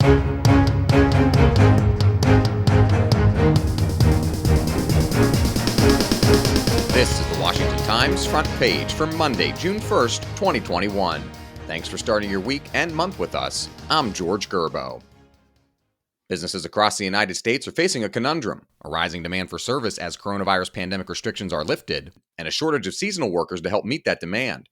This is the Washington Times front page for Monday, June 1st, 2021. Thanks for starting your week and month with us. I'm George Gerbo. Businesses across the United States are facing a conundrum: a rising demand for service as coronavirus pandemic restrictions are lifted, and a shortage of seasonal workers to help meet that demand.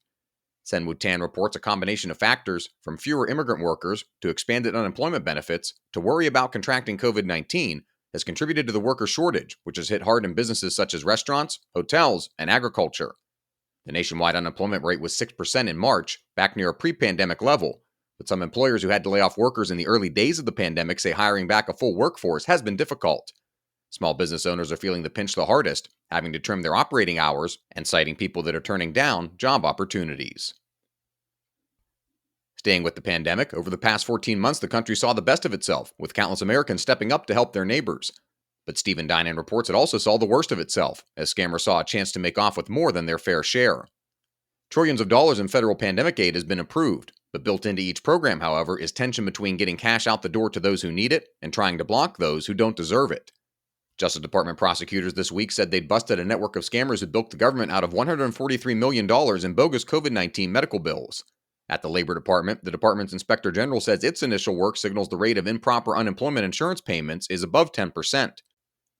Sen Wu-Tan reports a combination of factors, from fewer immigrant workers to expanded unemployment benefits to worry about contracting COVID-19, has contributed to the worker shortage, which has hit hard in businesses such as restaurants, hotels, and agriculture. The nationwide unemployment rate was 6% in March, back near a pre-pandemic level, but some employers who had to lay off workers in the early days of the pandemic say hiring back a full workforce has been difficult. Small business owners are feeling the pinch the hardest, having to trim their operating hours and citing people that are turning down job opportunities. Staying with the pandemic, over the past 14 months, the country saw the best of itself, with countless Americans stepping up to help their neighbors. But Stephen Dinan reports it also saw the worst of itself, as scammers saw a chance to make off with more than their fair share. Trillions of dollars in federal pandemic aid has been approved, but built into each program, however, is tension between getting cash out the door to those who need it and trying to block those who don't deserve it. Justice Department prosecutors this week said they'd busted a network of scammers who bilked the government out of $143 million in bogus COVID-19 medical bills. At the Labor Department, the department's Inspector General says its initial work signals the rate of improper unemployment insurance payments is above 10%.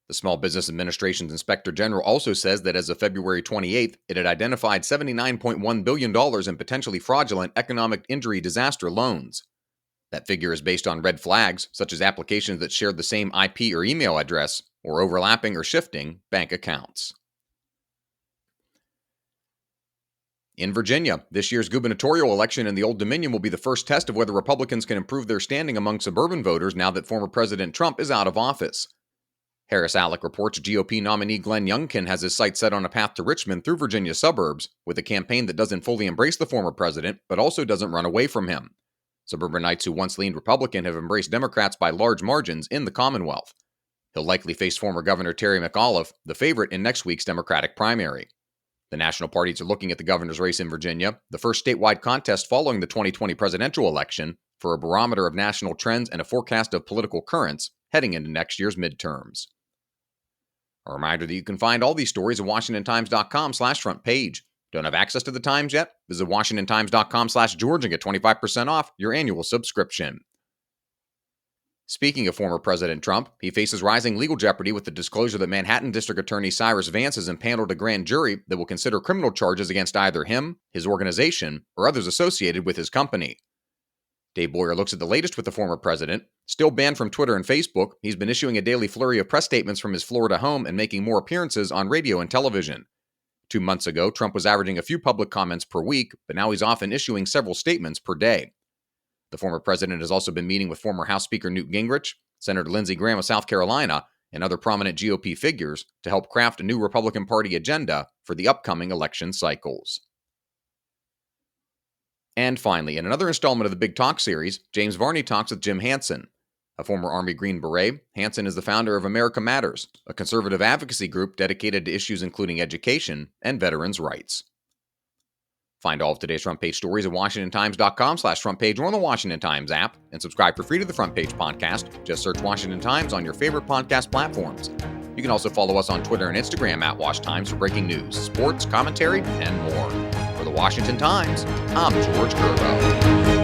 The Small Business Administration's Inspector General also says that as of February 28th, it had identified $79.1 billion in potentially fraudulent economic injury disaster loans. That figure is based on red flags, such as applications that shared the same IP or email address, or overlapping or shifting bank accounts. In Virginia, this year's gubernatorial election in the Old Dominion will be the first test of whether Republicans can improve their standing among suburban voters now that former President Trump is out of office. Harris Alec reports GOP nominee Glenn Youngkin has his sights set on a path to Richmond through Virginia's suburbs, with a campaign that doesn't fully embrace the former president, but also doesn't run away from him. Suburbanites who once leaned Republican have embraced Democrats by large margins in the Commonwealth. He'll likely face former Governor Terry McAuliffe, the favorite in next week's Democratic primary. The national parties are looking at the governor's race in Virginia, the first statewide contest following the 2020 presidential election, for a barometer of national trends and a forecast of political currents heading into next year's midterms. A reminder that you can find all these stories at WashingtonTimes.com/front page. Don't have access to the Times yet? Visit WashingtonTimes.com/George and get 25% off your annual subscription. Speaking of former President Trump, he faces rising legal jeopardy with the disclosure that Manhattan District Attorney Cyrus Vance has impaneled a grand jury that will consider criminal charges against either him, his organization, or others associated with his company. Dave Boyer looks at the latest with the former president. Still banned from Twitter and Facebook, he's been issuing a daily flurry of press statements from his Florida home and making more appearances on radio and television. 2 months ago, Trump was averaging a few public comments per week, but now he's often issuing several statements per day. The former president has also been meeting with former House Speaker Newt Gingrich, Senator Lindsey Graham of South Carolina, and other prominent GOP figures to help craft a new Republican Party agenda for the upcoming election cycles. And finally, in another installment of the Big Talk series, James Varney talks with Jim Hansen. A former Army Green Beret, Hansen is the founder of America Matters, a conservative advocacy group dedicated to issues including education and veterans' rights. Find all of today's front page stories at WashingtonTimes.com/front page or on the Washington Times app, and subscribe for free to the Front Page podcast. Just search Washington Times on your favorite podcast platforms. You can also follow us on Twitter and Instagram at Wash Times for breaking news, sports, commentary, and more. For the Washington Times, I'm George Gerbo.